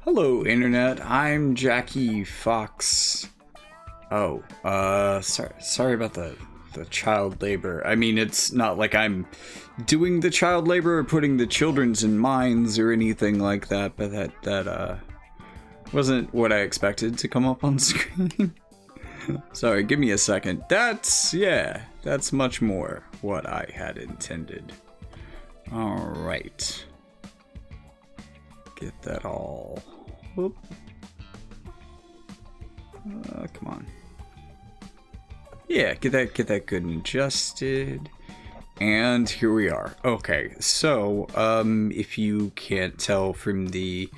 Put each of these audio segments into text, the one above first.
Hello, Internet. I'm Jackie Fox. Oh, sorry about the child labor. I mean, it's not like I'm doing the child labor or putting the children's in mines or anything like that, but that wasn't what I expected to come up on screen. Sorry, give me a second. That's much more what I had intended. All right. Get that all. Whoop. Come on. Yeah, get that good and adjusted. And here we are. Okay, so if you can't tell from the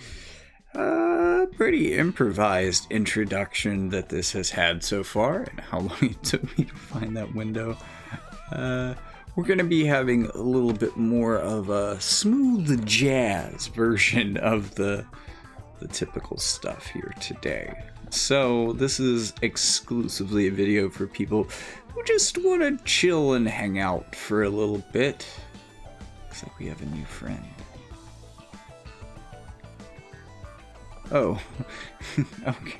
pretty improvised introduction that this has had so far, and how long it took me to find that window, we're going to be having a little bit more of a smooth jazz version of the typical stuff here today. So this is exclusively a video for people who just want to chill and hang out for a little bit. Looks like we have a new friend. Oh, okay.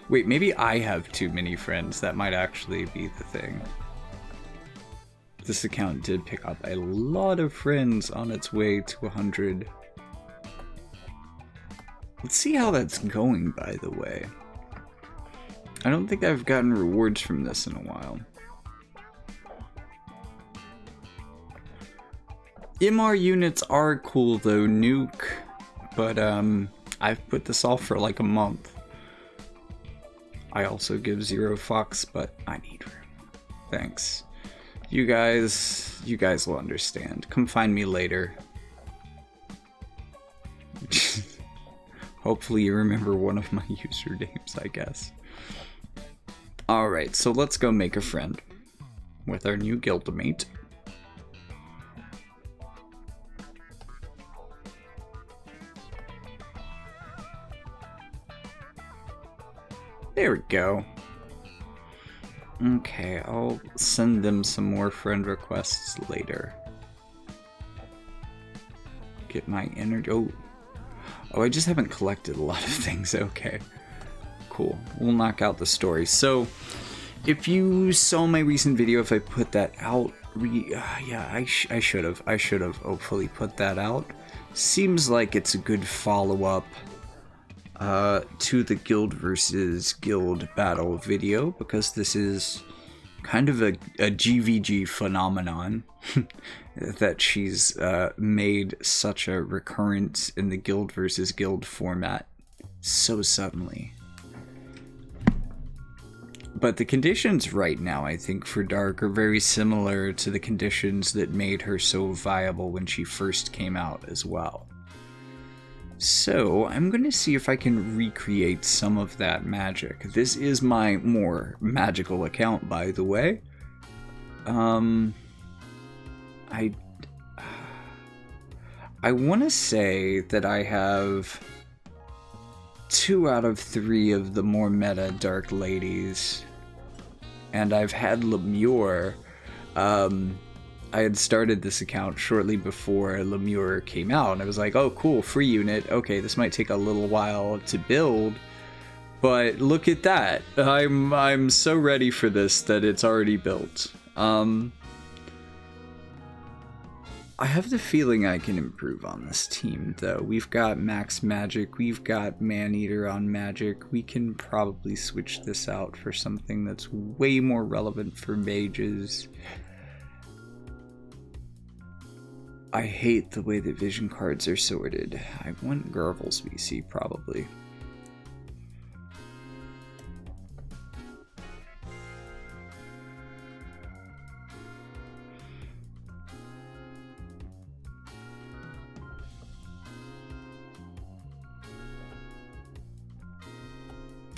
Wait, maybe I have too many friends. That might actually be the thing. This account did pick up a lot of friends on its way to 100. Let's see how that's going, by the way. I don't think I've gotten rewards from this in a while. MR units are cool though, Nuke, but I've put this off for like a month. I also give 0 Fox, but I need room. Thanks. You guys will understand. Come find me later. Hopefully you remember one of my usernames, I guess. Alright, so let's go make a friend with our new guildmate. There we go. Okay, I'll send them some more friend requests later. Get my energy. Oh, I just haven't collected a lot of things. Okay, cool. We'll knock out the story. So, if you saw my recent video, if I put that out, yeah, I should have hopefully put that out. Seems like it's a good follow-up to the guild versus guild battle video, because this is kind of a GVG phenomenon that she's made such a recurrence in the guild versus guild format so suddenly. But the conditions right now, I think, for Dark are very similar to the conditions that made her so viable when she first came out as well. So, I'm going to see if I can recreate some of that magic. This is my more magical account, by the way. I want to say that I have 2 out of 3 of the more meta Dark Ladies. And I've had Lemure. I had started this account shortly before Lemure came out, and I was like, oh cool, free unit, okay, this might take a little while to build, but look at that, I'm so ready for this that it's already built. I have the feeling I can improve on this team, though. We've got Max Magic, we've got Maneater on Magic, we can probably switch this out for something that's way more relevant for mages. I hate the way that vision cards are sorted. I want Garvel's VC, probably.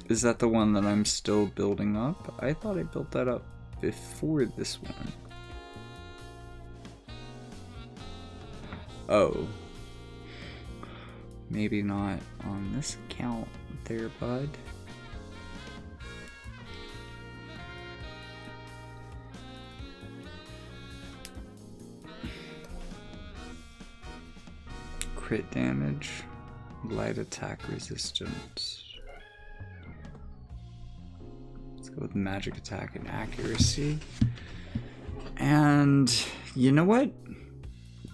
Is that the one that I'm still building up? I thought I built that up before this one. Oh. Maybe not on this account there, bud. Crit damage. Light attack resistance. Let's go with magic attack and accuracy. And you know what?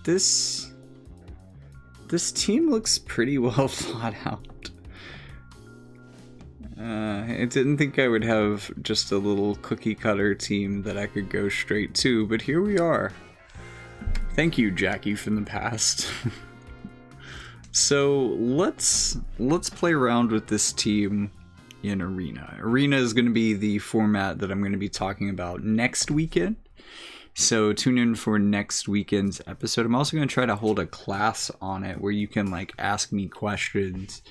This team looks pretty well thought out. I didn't think I would have just a little cookie cutter team that I could go straight to, but here we are. Thank you, Jackie from the past. So let's play around with this team in Arena. Arena is going to be the format that I'm going to be talking about next weekend. So tune in for next weekend's episode. I'm also going to try to hold a class on it where you can like ask me questions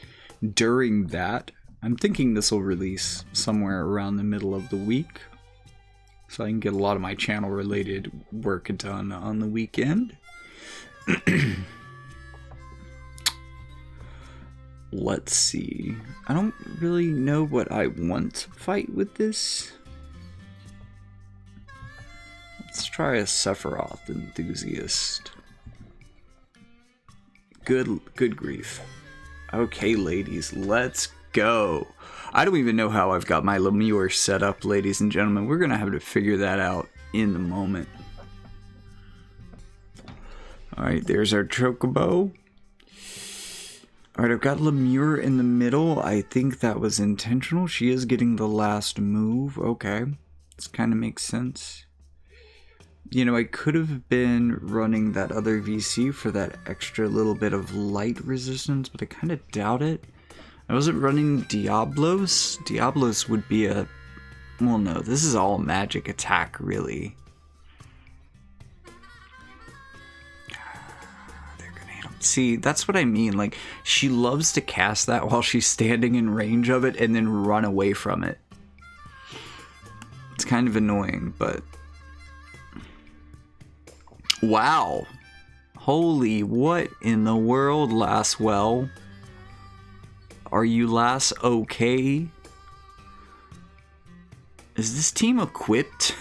during that. I'm thinking this will release somewhere around the middle of the week, so I can get a lot of my channel related work done on the weekend. Let's see. I don't really know what I want to fight with this. Let's try a Sephiroth enthusiast. Good grief. Okay, ladies, let's go. I don't even know how I've got my Lemure set up, ladies and gentlemen. We're gonna have to figure that out in the moment. Alright, there's our Chocobo. Alright, I've got Lemure in the middle. I think that was intentional. She is getting the last move. Okay, this kind of makes sense. You know, I could have been running that other VC for that extra little bit of light resistance, but I kind of doubt it. I wasn't running Diablos. Diablos would be a... Well, no, this is all magic attack, really. They're gonna hit him. See, that's what I mean. Like, she loves to cast that while she's standing in range of it and then run away from it. It's kind of annoying, but... Wow. Holy, what in the world, Lasswell? Are you Lass okay? Is this team equipped?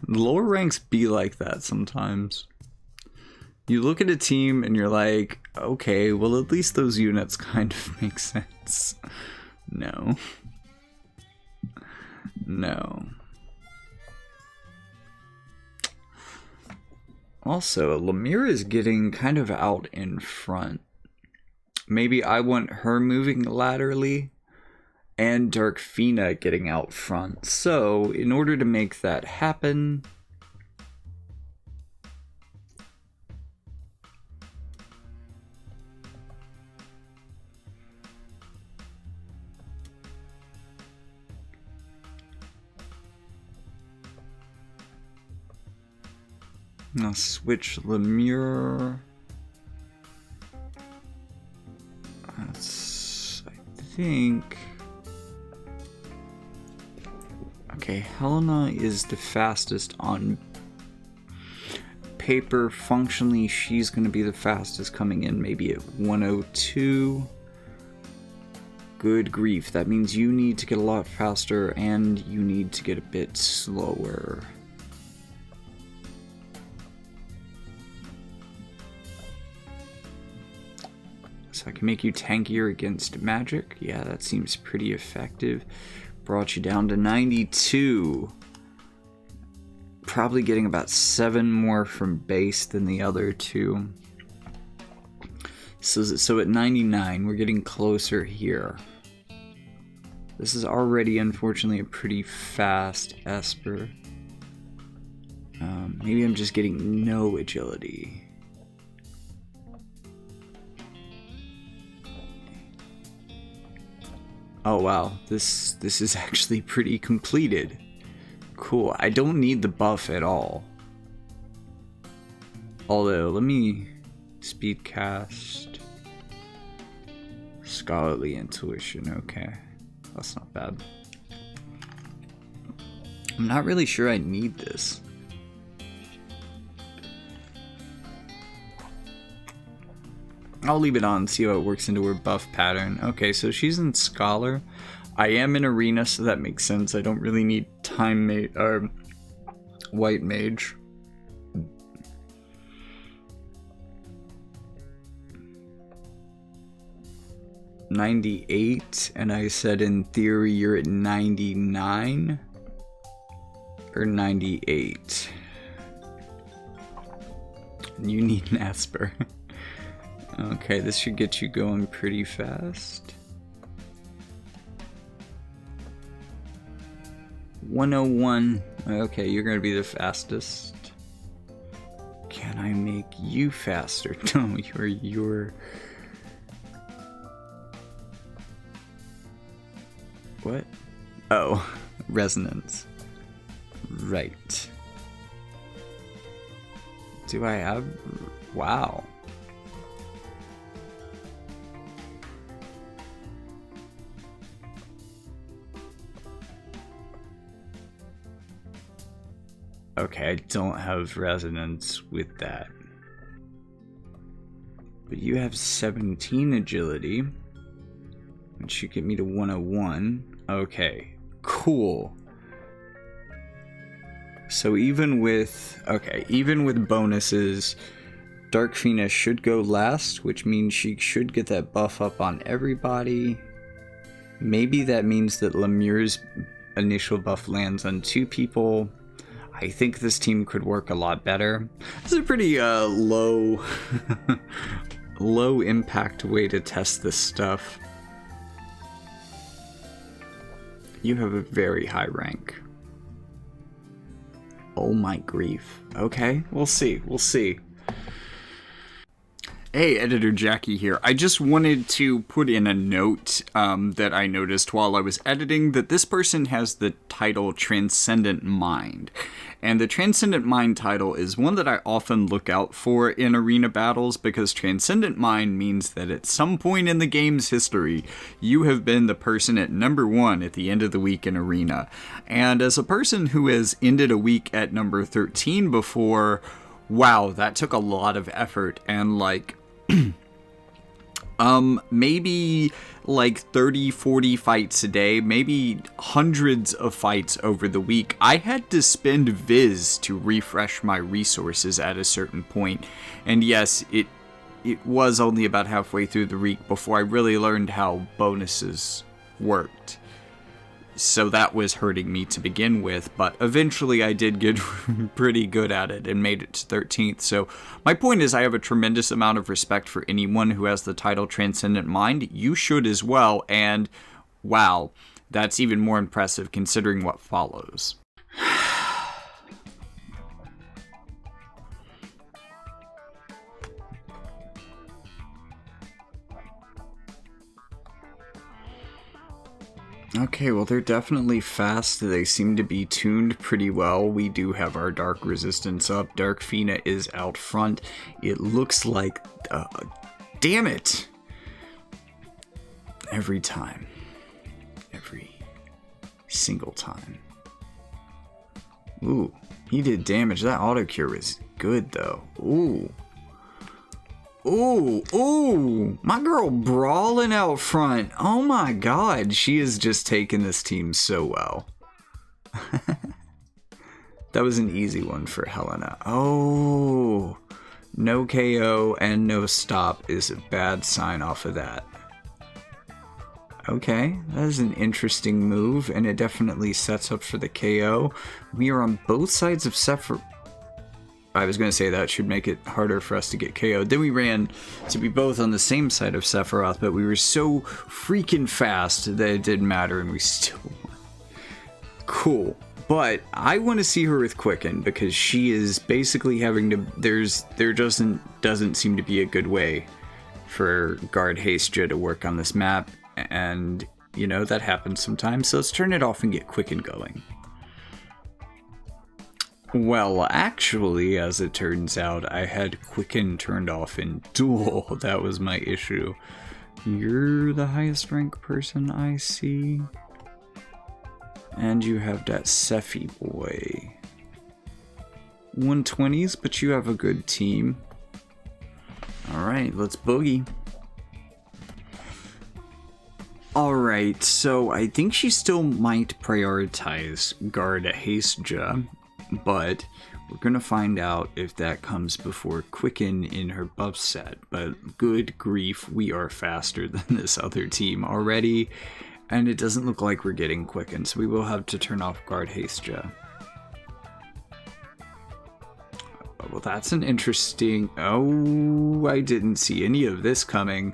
Lower ranks be like that sometimes. You look at a team and you're like, okay, well at least those units kind of make sense. No. No. Also, Lemure is getting kind of out in front. Maybe I want her moving laterally and Darkfina getting out front. So, in order to make that happen, I'll switch Lemure. That's, I think... Okay, Helena is the fastest on paper. Functionally, she's going to be the fastest coming in, maybe at 102. Good grief, that means you need to get a lot faster and you need to get a bit slower. So I can make you tankier against magic. Yeah, that seems pretty effective. Brought you down to 92. Probably getting about 7 more from base than the other two. So at 99, we're getting closer here. This is already, unfortunately, a pretty fast Esper. Maybe I'm just getting no agility. Oh wow, this is actually pretty completed. Cool, I don't need the buff at all. Although, let me speed cast Scholarly Intuition. Okay, that's not bad. I'm not really sure I need this. I'll leave it on and see how it works into her buff pattern. Okay, so she's in Scholar. I am in Arena, so that makes sense. I don't really need Time Mage or White Mage. 98, and I said in theory you're at 99 or 98. You need an Asper. Okay, this should get you going pretty fast. 101. Okay, you're gonna be the fastest. Can I make you faster? No, you're... What? Oh, resonance. Right. Do I have... Wow. Okay, I don't have resonance with that. But you have 17 agility, which should get me to 101. Okay, cool. So even with bonuses, Darkfina should go last, which means she should get that buff up on everybody. Maybe that means that Lemure's initial buff lands on 2 people. I think this team could work a lot better. This is a pretty low impact way to test this stuff. You have a very high rank. Oh my grief. Okay, we'll see. Hey, Editor Jackie here. I just wanted to put in a note that I noticed while I was editing that this person has the title Transcendent Mind. And the Transcendent Mind title is one that I often look out for in arena battles because Transcendent Mind means that at some point in the game's history, you have been the person at number 1 at the end of the week in arena. And as a person who has ended a week at number 13 before, wow, that took a lot of effort and like... maybe like 30, 40 fights a day, maybe hundreds of fights over the week. I had to spend Viz to refresh my resources at a certain point. And yes, it was only about halfway through the week before I really learned how bonuses worked. So that was hurting me to begin with, but eventually I did get pretty good at it and made it to 13th. So my point is I have a tremendous amount of respect for anyone who has the title Transcendent Mind. You should as well, and wow, that's even more impressive considering what follows. Okay, well, they're definitely fast. They seem to be tuned pretty well. We do have our dark resistance up. Darkfina is out front. It looks like... damn it! Every time. Every single time. Ooh, he did damage. That auto-cure was good, though. Ooh. Ooh, my girl brawling out front. Oh my god, she is just taking this team so well. That was an easy one for Helena. Oh, no KO and no stop is a bad sign off of that. Okay, that is an interesting move, and it definitely sets up for the KO. We are on both sides of Sephiroth. I was going to say that should make it harder for us to get KO'd. Then we ran to be both on the same side of Sephiroth, but we were so freaking fast that it didn't matter and we still won. Cool. But I want to see her with Quicken because she is basically having to... There doesn't seem to be a good way for Guard Hastia to work on this map. And, you know, that happens sometimes. So let's turn it off and get Quicken going. Well, actually, as it turns out, I had Quicken turned off in Duel. That was my issue. You're the highest rank person I see. And you have that Sephi boy. 120s, but you have a good team. Alright, let's boogie. Alright, so I think she still might prioritize Guard Hastia. But We're gonna find out if that comes before Quicken in her buff set, but good grief, we are faster than this other team already, and it doesn't look like we're getting Quicken, so we will have to turn off Guard Hastia. Well, that's an interesting... Oh, I didn't see any of this coming.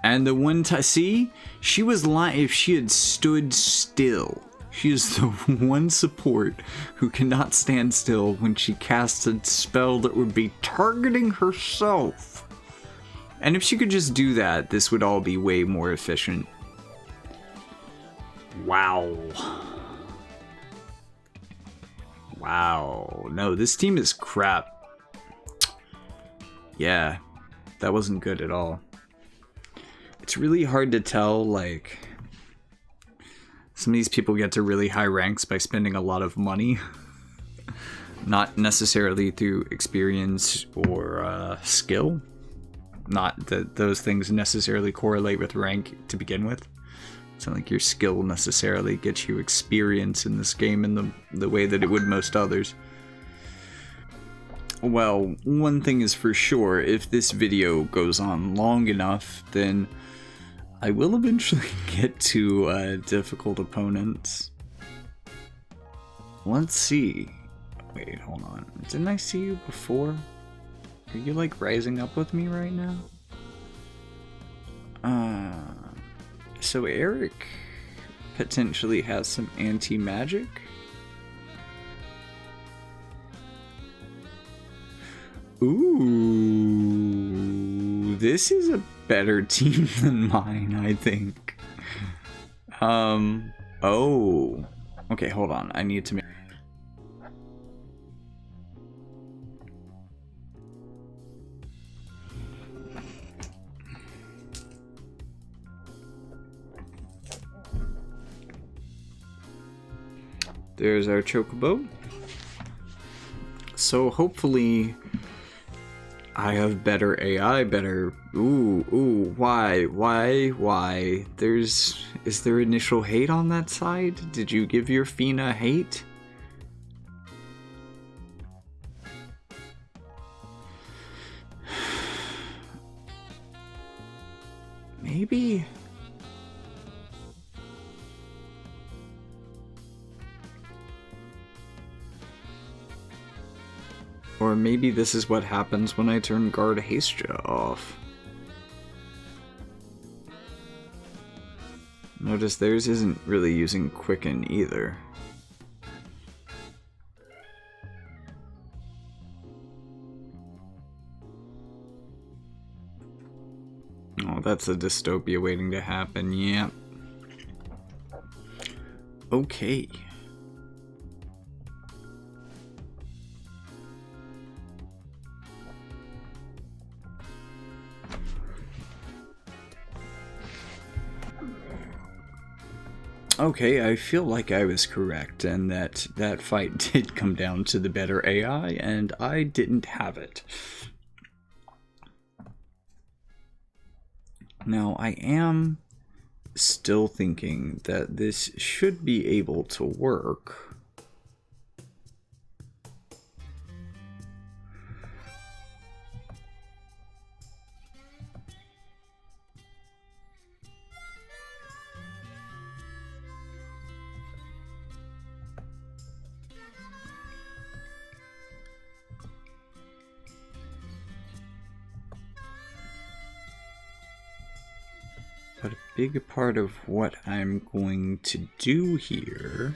And the one time... See? She was lying if she had stood still. She is the one support who cannot stand still when she casts a spell that would be targeting herself. And if she could just do that, this would all be way more efficient. Wow. Wow. No, this team is crap. Yeah, that wasn't good at all. It's really hard to tell, like... Some of these people get to really high ranks by spending a lot of money. Not necessarily through experience or skill. Not that those things necessarily correlate with rank to begin with. It's not like your skill necessarily gets you experience in this game in the way that it would most others. Well, one thing is for sure, if this video goes on long enough, then I will eventually get to difficult opponents. Let's see. Wait, hold on. Didn't I see you before? Are you like rising up with me right now? So Eric potentially has some anti-magic. Ooh, this is a better team than mine, I think. Oh. Okay, hold on. I need to make... There's our Chocobo. So hopefully I have better AI, better... Ooh, why? Is there initial hate on that side? Did you give your Fina hate? Maybe... Or maybe this is what happens when I turn Guard Hastia off. Notice theirs isn't really using Quicken either. Oh, that's a dystopia waiting to happen, yeah. Okay. Okay, I feel like I was correct, and that fight did come down to the better AI, and I didn't have it. Now, I am still thinking that this should be able to work. But a big part of what I'm going to do here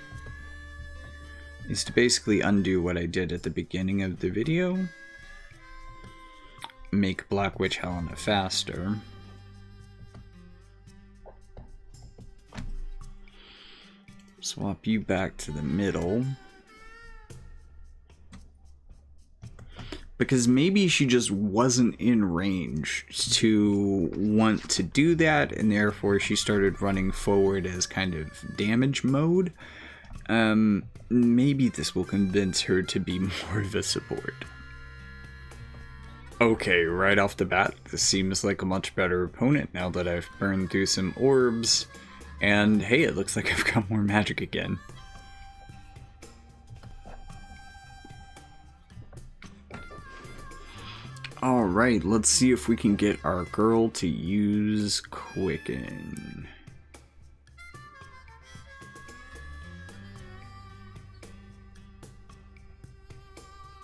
is to basically undo what I did at the beginning of the video. Make Black Witch Helena faster. Swap you back to the middle. Because maybe she just wasn't in range to want to do that, and therefore she started running forward as kind of damage mode. Maybe this will convince her to be more of a support. Okay, right off the bat, this seems like a much better opponent now that I've burned through some orbs. And hey, it looks like I've got more magic again. Alright, let's see if we can get our girl to use Quicken.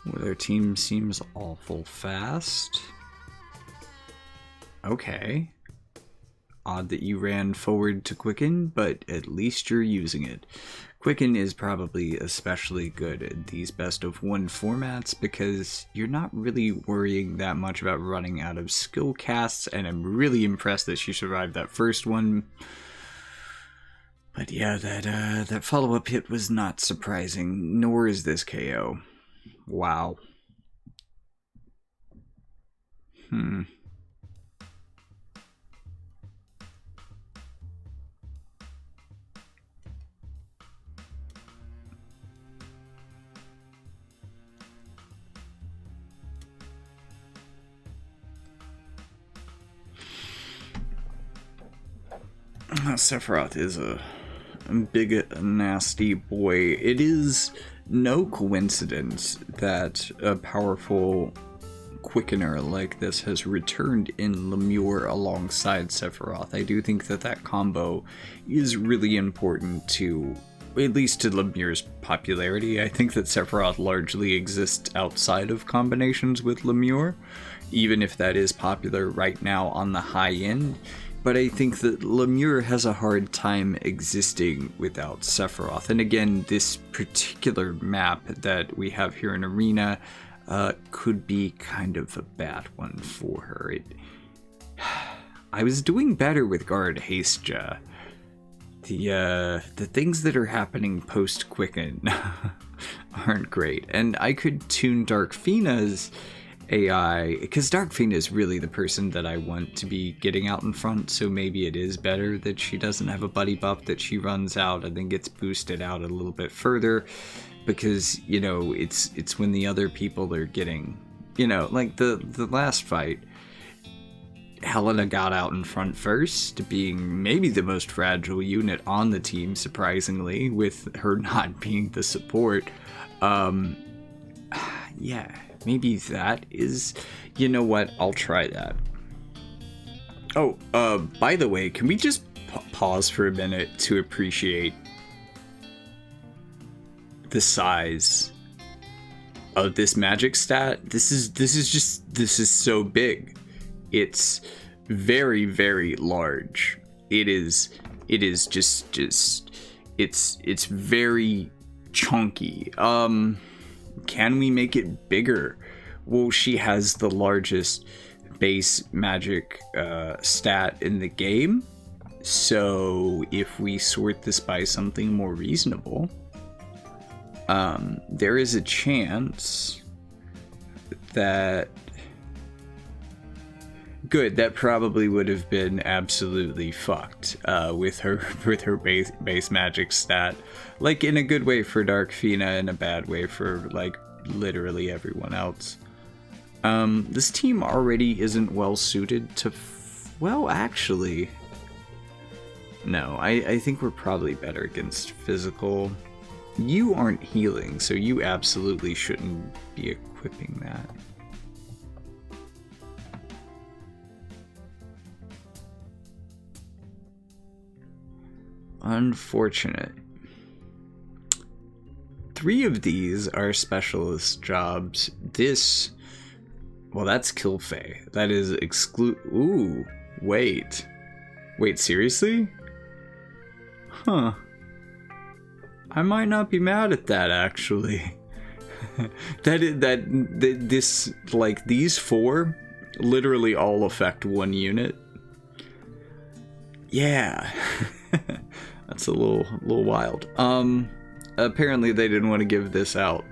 Well, their team seems awful fast. Okay. Odd that you ran forward to Quicken, but at least you're using it. Quicken is probably especially good at these best of one formats because you're not really worrying that much about running out of skill casts, and I'm really impressed that she survived that first one. But yeah, that follow-up hit was not surprising, nor is this KO. Wow. Sephiroth is a big, nasty boy. It is no coincidence that a powerful quickener like this has returned in Lemure alongside Sephiroth. I do think that combo is really important to, at least to Lemure's popularity. I think that Sephiroth largely exists outside of combinations with Lemure, even if that is popular right now on the high end. But I think that Lemure has a hard time existing without Sephiroth. And again, this particular map that we have here in Arena could be kind of a bad one for her. I was doing better with Guard Hasteja. The things that are happening post-Quicken aren't great. And I could tune Darkfina's AI, because Darkfina is really the person that I want to be getting out in front, so maybe it is better that she doesn't have a buddy buff, that she runs out and then gets boosted out a little bit further, because, you know, it's when the other people are getting, you know, like the last fight, Helena got out in front first, being maybe the most fragile unit on the team, surprisingly, with her not being the support. Yeah. Maybe that is... You know what? I'll try that. Oh, by the way, can we just pause for a minute to appreciate the size of this magic stat? This is so big. It's very, very large. It's very chunky. Can we make it bigger? Well, she has the largest base magic stat in the game. So if we sort this by something more reasonable, there is a chance that... Good, that probably would have been absolutely fucked with her base magic stat. Like, in a good way for Darkfina, in a bad way for, like, literally everyone else. This team already isn't well suited to... well, actually... No, I think we're probably better against physical. You aren't healing, so you absolutely shouldn't be equipping that. Unfortunate. 3 of these are specialist jobs. This... well, that's Kill Faye. That is Ooh, wait. Wait, seriously? Huh. I might not be mad at that, actually. This, like, these 4 literally all affect 1 unit. Yeah. That's a little wild. Apparently they didn't want to give this out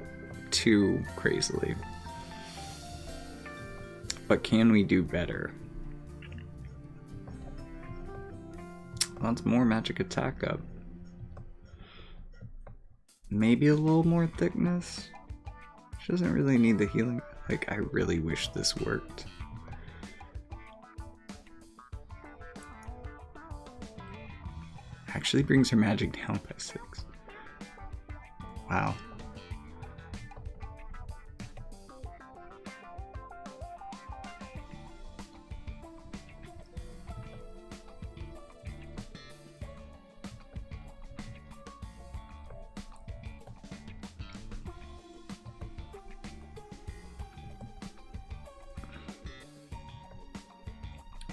too crazily. But can we do better? Let's more magic attack up. Maybe a little more thickness? She doesn't really need the healing. Like, I really wish this worked. Actually brings her magic down by 6. Wow.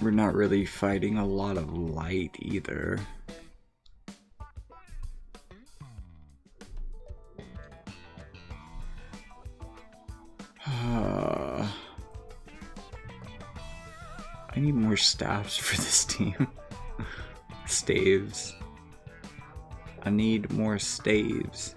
We're not really fighting a lot of light either. I need more staffs for this team. Staves. I need more staves.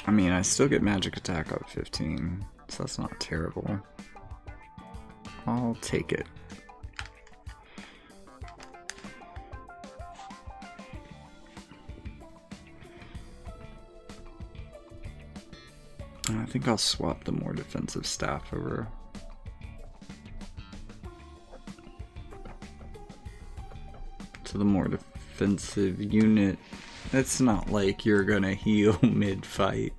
I mean, I still get magic attack up 15, so that's not terrible. I'll take it. I think I'll swap the more defensive staff over. To the more defensive unit. It's not like you're gonna heal mid-fight.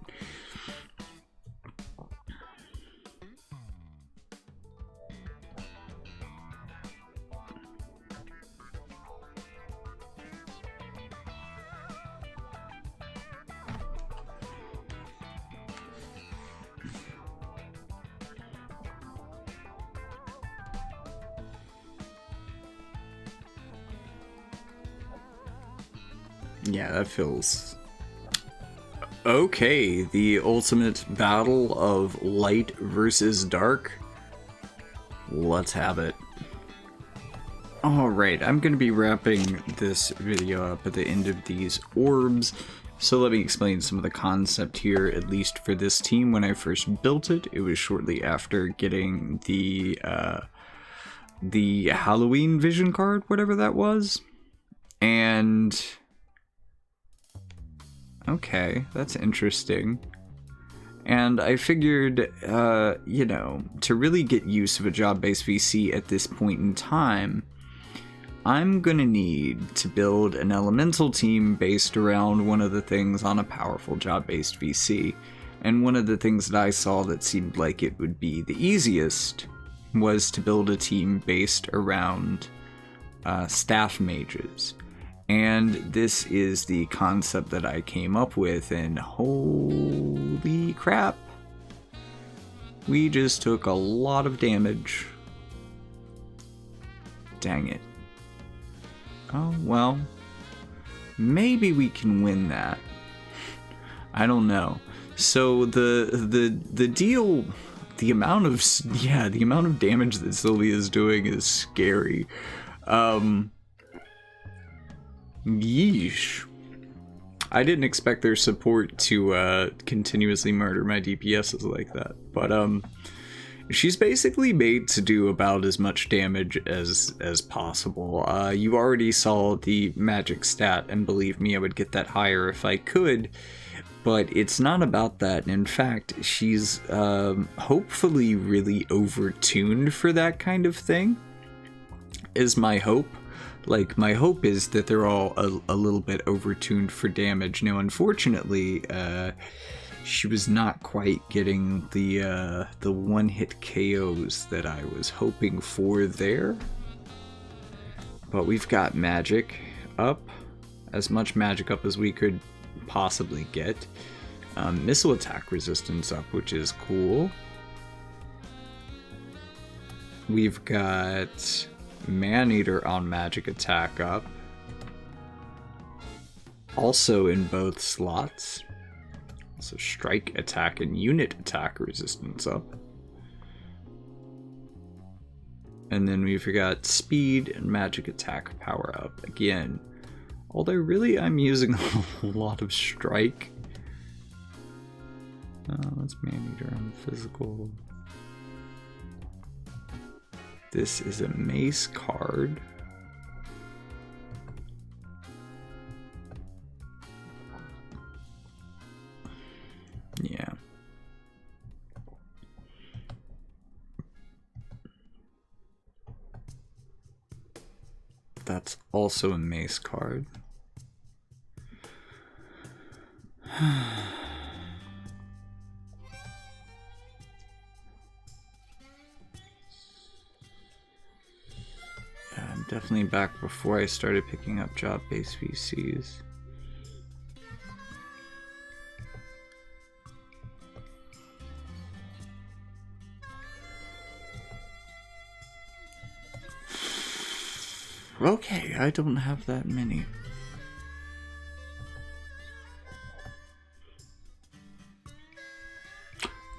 Yeah, that feels... Okay, the ultimate battle of light versus dark. Let's have it. Alright, I'm going to be wrapping this video up at the end of these orbs. So let me explain some of the concept here, at least for this team. When I first built it, it was shortly after getting the Halloween vision card, whatever that was. And... okay, that's interesting. And I figured, you know, to really get use of a job-based VC at this point in time, I'm gonna need to build an elemental team based around one of the things on a powerful job-based VC. And one of the things that I saw that seemed like it would be the easiest was to build a team based around staff mages. And this is the concept that I came up with, and holy crap, we just took a lot of damage. Dang it. Oh, well, maybe we can win that. I don't know. So the deal, the amount of damage that Sylvia is doing is scary. Yeesh. I didn't expect their support to continuously murder my DPSs like that, but she's basically made to do about as much damage as possible. You already saw the magic stat, and believe me, I would get that higher if I could, but it's not about that. And in fact, she's hopefully really overtuned for that kind of thing, is my hope. Like, my hope is that they're all a little bit overtuned for damage. Now, unfortunately, she was not quite getting the one-hit KOs that I was hoping for there. But we've got magic up, as much magic up as we could possibly get. Missile attack resistance up, which is cool. We've got Maneater on magic attack up, also in both slots. So strike attack and unit attack resistance up. And then we've got speed and magic attack power up again. Although really I'm using a lot of strike. That's Maneater on physical. This is a mace card. Yeah. That's also a mace card. Yeah, I'm definitely back before I started picking up job-based VCs. Okay, I don't have that many.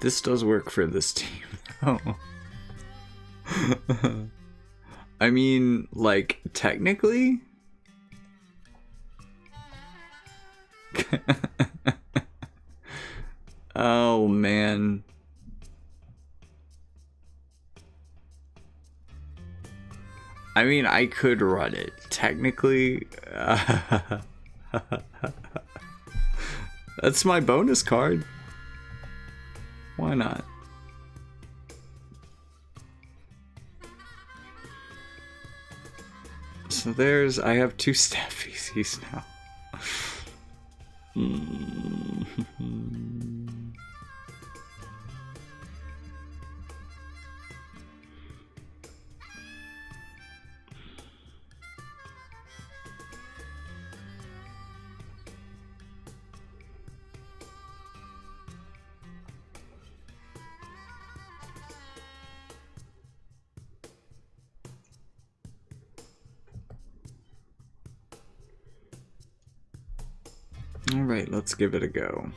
This does work for this team, though. I mean, like, technically? Oh, man. I mean, I could run it. Technically, that's my bonus card. Why not? So I have 2 staff VCs now. Alright, let's give it a go.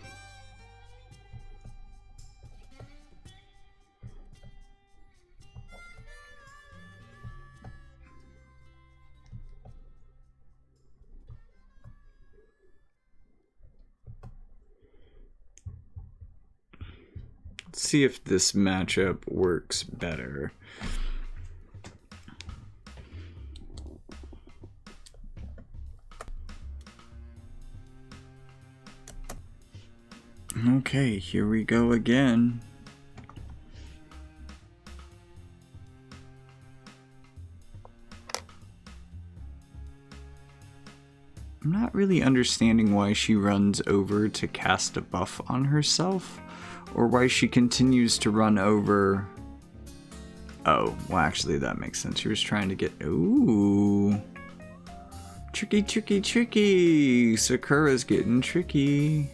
Let's see if this matchup works better. Okay, here we go again. I'm not really understanding why she runs over to cast a buff on herself, or why she continues to run over. Oh, well actually that makes sense. She was trying to get... Ooh. Tricky, tricky, tricky. Sakura's getting tricky.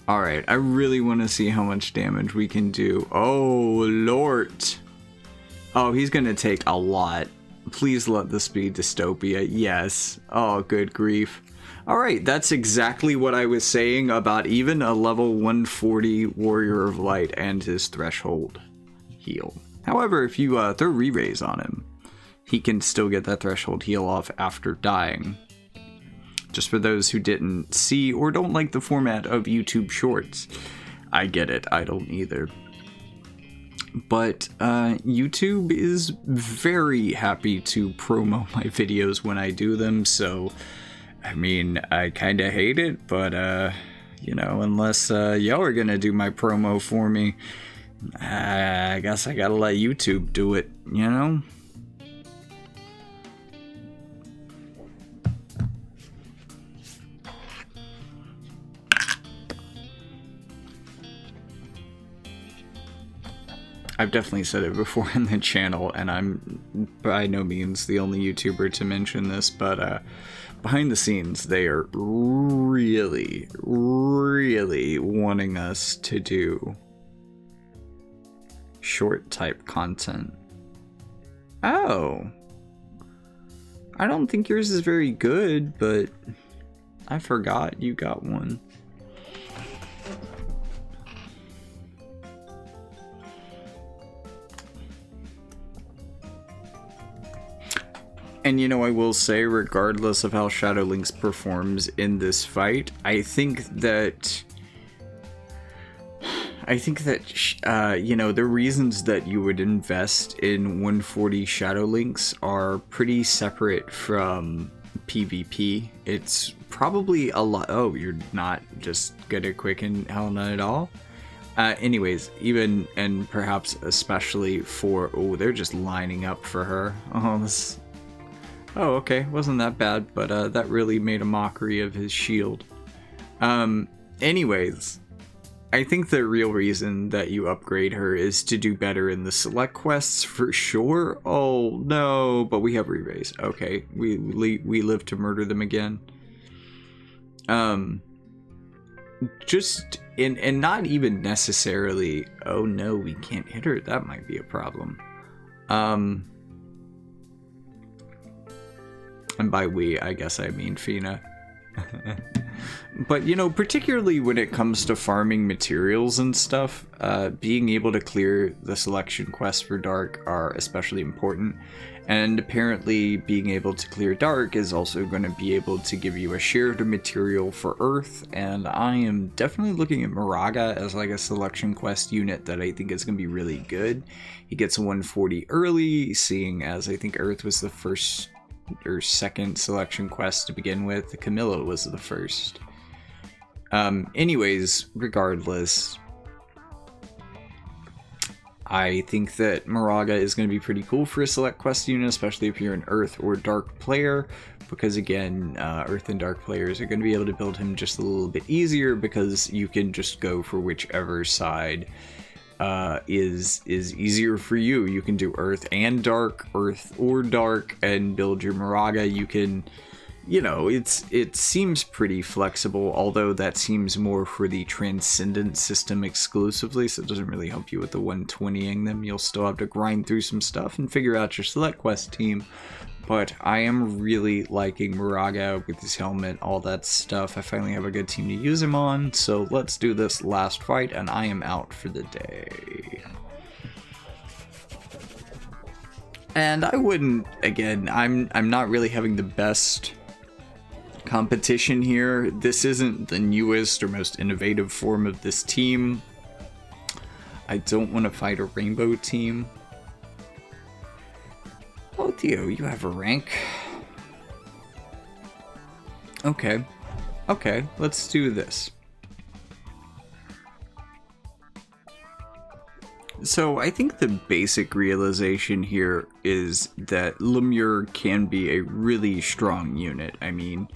Alright, I really want to see how much damage we can do. Oh, Lord. Oh, he's gonna take a lot. Please let this be Dystopia. Yes. Oh, good grief. Alright, that's exactly what I was saying about even a level 140 Warrior of Light and his threshold heal. However, if you throw re-raise on him, he can still get that threshold heal off after dying. Just for those who didn't see or don't like the format of YouTube Shorts. I get it, I don't either. But YouTube is very happy to promo my videos when I do them, so I mean, I kind of hate it, but you know, unless y'all are gonna do my promo for me, I guess I gotta let YouTube do it, you know? I've definitely said it before in the channel, and I'm by no means the only YouTuber to mention this, but behind the scenes, they are really, really wanting us to do short type content. Oh. I don't think yours is very good, but I forgot you got one. And you know, I will say, regardless of how Shadow Lynx performs in this fight, I think that you know, the reasons that you would invest in 140 Shadow Lynx are pretty separate from PvP. It's probably a lot. Oh, you're not just good at Quick and Hell None at all? Anyways, even and perhaps especially for they're just lining up for her. Okay, wasn't that bad, but that really made a mockery of his shield. Anyways, I think the real reason that you upgrade her is to do better in the select quests for sure. Oh no, but we have re-raise. Okay, we live to murder them again. Just and not even necessarily. Oh no, we can't hit her. That might be a problem. And by we, I guess I mean Fina. But, you know, particularly when it comes to farming materials and stuff, being able to clear the selection quests for Dark are especially important. And apparently being able to clear Dark is also going to be able to give you a shared material for Earth. And I am definitely looking at Moraga as like a selection quest unit that I think is going to be really good. He gets a 140 early, seeing as I think Earth was the first or second selection quest to begin with. Camilla was the first. Anyways, regardless, I think that Moraga is going to be pretty cool for a select quest unit, especially if you're an Earth or Dark player, because again, Earth and Dark players are going to be able to build him just a little bit easier because you can just go for whichever side is easier for you. You can do Earth and Dark, Earth or Dark, and build your Moraga. You can, you know, it seems pretty flexible, although that seems more for the Transcendent system exclusively, so it doesn't really help you with the 120ing them. You'll still have to grind through some stuff and figure out your select quest team. But I am really liking Moraga with his helmet, all that stuff. I finally have a good team to use him on, so let's do this last fight, and I am out for the day. And I wouldn't, again, I'm not really having the best competition here. This isn't the newest or most innovative form of this team. I don't want to fight a rainbow team. Oh, Theo, you have a rank. Okay, let's do this. So I think the basic realization here is that Lemure can be a really strong unit. I mean,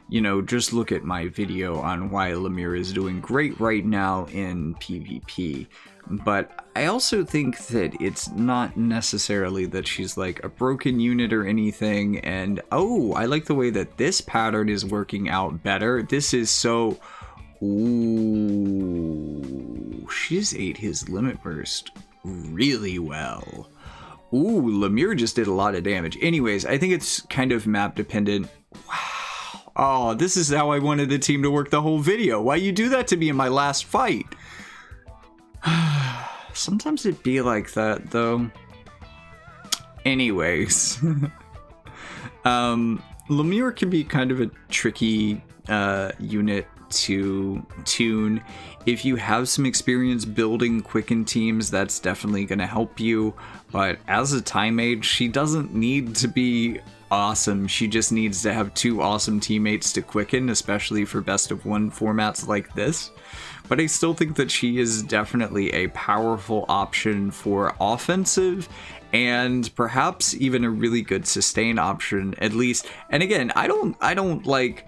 you know, just look at my video on why Lemure is doing great right now in PvP. But I also think that it's not necessarily that she's like a broken unit or anything. And oh, I like the way that this pattern is working out better. This is so... Ooh, she just ate his limit burst really well. Ooh, Lemure just did a lot of damage. Anyways, I think it's kind of map dependent. Wow. Oh, this is how I wanted the team to work the whole video. Why you do that to me in my last fight? Sometimes it be like that, though. Anyways. Lemure can be kind of a tricky unit to tune. If you have some experience building quicken teams, that's definitely going to help you. But as a time mage, she doesn't need to be awesome. She just needs to have two awesome teammates to quicken, especially for best of one formats like this. But I still think that she is definitely a powerful option for offensive and perhaps even a really good sustain option, at least. And again, I don't like...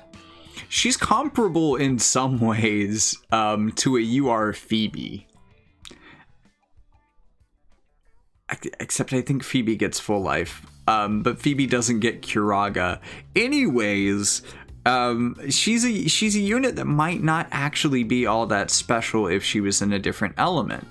She's comparable in some ways to a UR Phoebe. Except I think Phoebe gets full life. But Phoebe doesn't get Curaga. Anyways, she's a unit that might not actually be all that special if she was in a different element.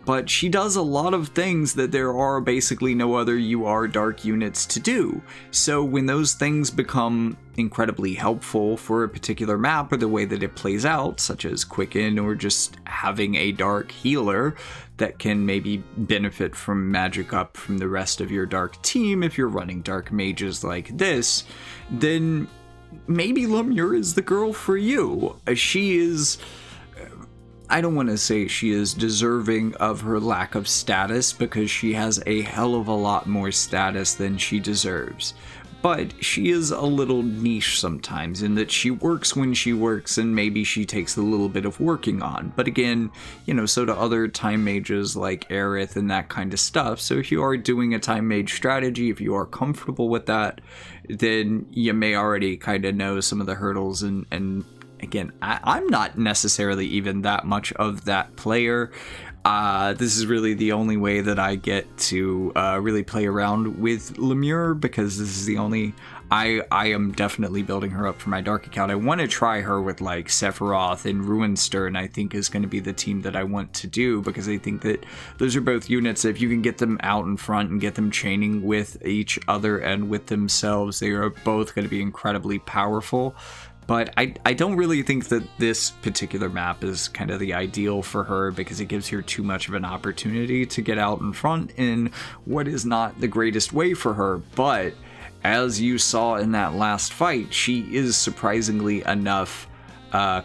But she does a lot of things that there are basically no other UR Dark units to do. So when those things become incredibly helpful for a particular map or the way that it plays out, such as Quicken or just having a Dark healer that can maybe benefit from magic up from the rest of your Dark team if you're running Dark mages like this, then maybe Lemure is the girl for you. She is... I don't want to say she is deserving of her lack of status because she has a hell of a lot more status than she deserves. but she is a little niche sometimes in that she works when she works and maybe she takes a little bit of working on. But again, so do other time mages like Aerith and that kind of stuff. So if you are doing a time mage strategy, if you are comfortable with that, then you may already kind of know some of the hurdles. And again, I'm not necessarily even that much of that player. This is really the only way that I get to really play around with Lemure, because this is the only... I am definitely building her up for my Dark account. I want to try her with like Sephiroth and Ruinstern, I think is going to be the team that I want to do, because I think that those are both units that if you can get them out in front and get them chaining with each other and with themselves, they are both going to be incredibly powerful. But I don't really think that this particular map is kind of the ideal for her, because it gives her too much of an opportunity to get out in front in what is not the greatest way for her. But as you saw in that last fight, she is surprisingly enough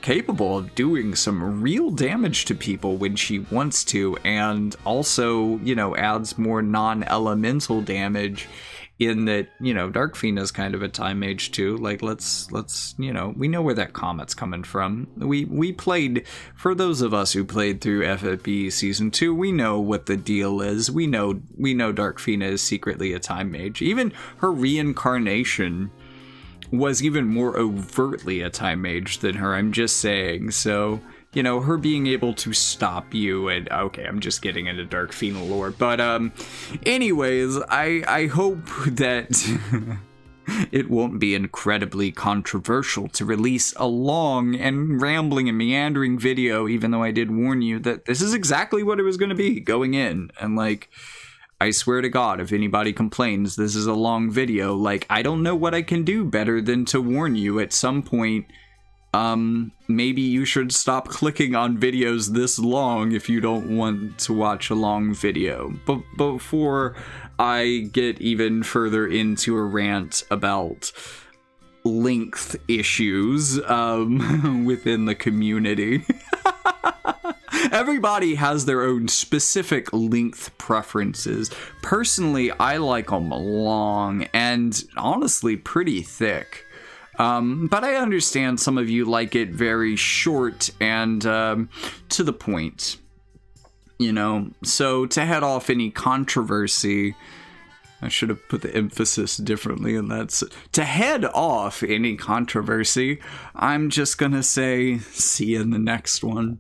capable of doing some real damage to people when she wants to, and also, adds more non-elemental damage. In that, Dark Fiend is kind of a time mage too. Like, let's we know where that comment's coming from. We played, for those of us who played through FFB Season 2, we know what the deal is. We know Dark Fiend is secretly a time mage. Even her reincarnation was even more overtly a time mage than her, I'm just saying. So, her being able to stop you, and okay, I'm just getting into Dark Fiend lore, but anyways, I hope that it won't be incredibly controversial to release a long and rambling and meandering video, even though I did warn you that this is exactly what it was going to be going in, and like, I swear to God, if anybody complains this is a long video, like, I don't know what I can do better than to warn you at some point. Maybe you should stop clicking on videos this long if you don't want to watch a long video. But before I get even further into a rant about length issues within the community, everybody has their own specific length preferences. Personally, I like them long and honestly pretty thick. But I understand some of you like it very short and to the point, So to head off any controversy, I should have put the emphasis differently, and that's to head off any controversy. I'm just gonna say, see you in the next one.